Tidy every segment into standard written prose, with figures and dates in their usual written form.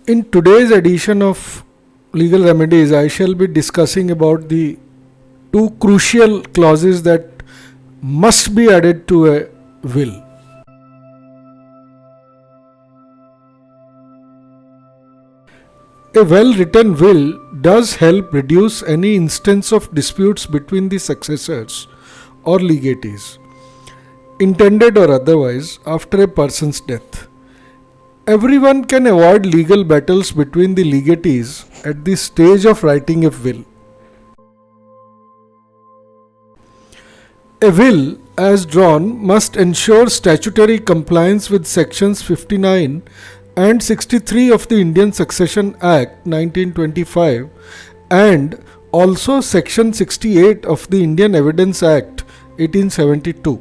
In today's edition of Legal Remedies, I shall be discussing about the two crucial clauses that must be added to a will. A well-written will does help reduce any instance of disputes between the successors or legatees, intended or otherwise, after a person's death. Everyone can avoid legal battles between the legatees at the stage of writing a will. A will, as drawn, must ensure statutory compliance with sections 59 and 63 of the Indian Succession Act 1925 and also section 68 of the Indian Evidence Act 1872.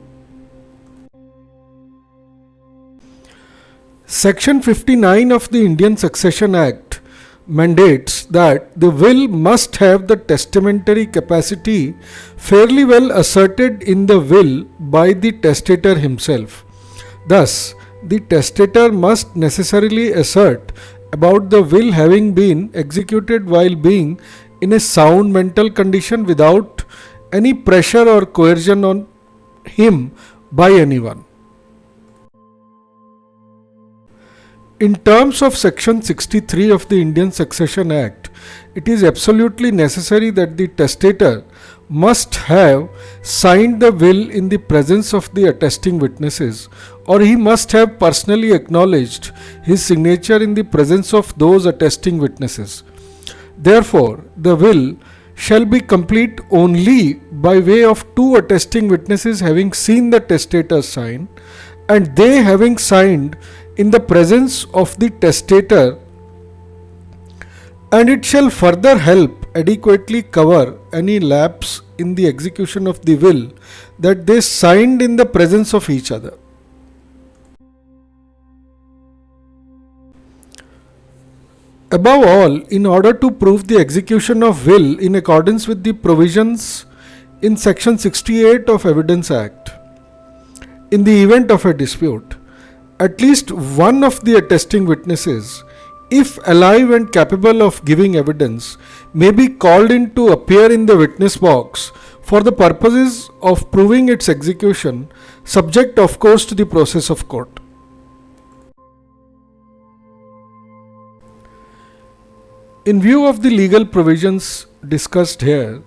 Section 59 of the Indian Succession Act mandates that the will must have the testamentary capacity fairly well asserted in the will by the testator himself. Thus, the testator must necessarily assert about the will having been executed while being in a sound mental condition without any pressure or coercion on him by anyone. In terms of section 63 of the Indian Succession Act, it is absolutely necessary that the testator must have signed the will in the presence of the attesting witnesses, or he must have personally acknowledged his signature in the presence of those attesting witnesses. Therefore, the will shall be complete only by way of two attesting witnesses having seen the testator sign, and they having signed in the presence of the testator, and it shall further help adequately cover any lapse in the execution of the will that they signed in the presence of each other. Above all, in order to prove the execution of will in accordance with the provisions in section 68 of Evidence Act, in the event of a dispute, at least one of the attesting witnesses, if alive and capable of giving evidence, may be called in to appear in the witness box for the purposes of proving its execution, subject of course to the process of court. In view of the legal provisions discussed here,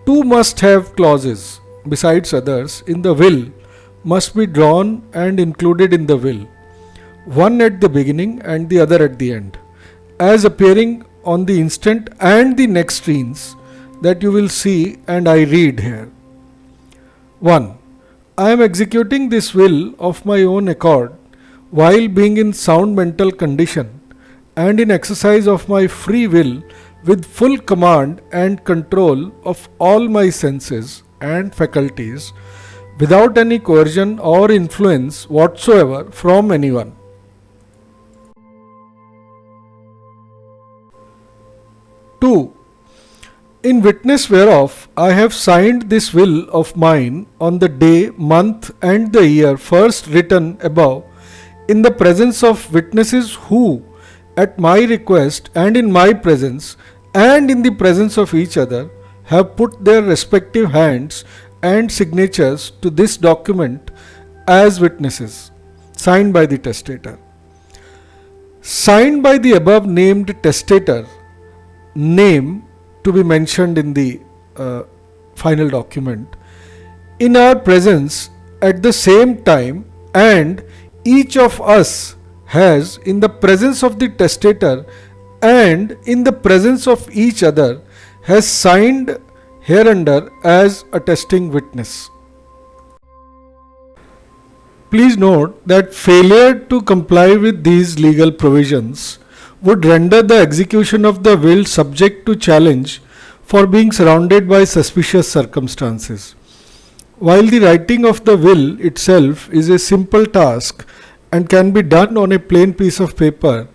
two must-have clauses, besides others, in the will must be drawn and included in the will, one at the beginning and the other at the end, as appearing on the instant and the next screens that you will see and I read here. 1. I am executing this will of my own accord while being in sound mental condition and in exercise of my free will with full command and control of all my senses and faculties without any coercion or influence whatsoever from anyone. 2. In witness whereof I have signed this will of mine on the day, month and the year first written above in the presence of witnesses who, at my request and in my presence and in the presence of each other, have put their respective hands and signatures to this document as witnesses, signed by the testator. Signed by the above named testator, name to be mentioned in the final document, in our presence at the same time, and each of us has, in the presence of the testator and in the presence of each other, has signed hereunder as attesting witness. Please note that failure to comply with these legal provisions would render the execution of the will subject to challenge for being surrounded by suspicious circumstances. While the writing of the will itself is a simple task and can be done on a plain piece of paper,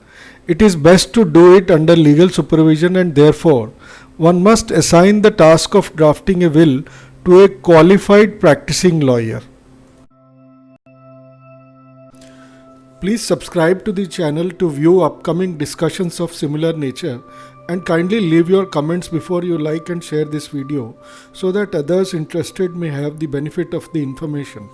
it is best to do it under legal supervision, and therefore one must assign the task of drafting a will to a qualified practicing lawyer. Please subscribe to the channel to view upcoming discussions of similar nature, and kindly leave your comments before you like and share this video so that others interested may have the benefit of the information.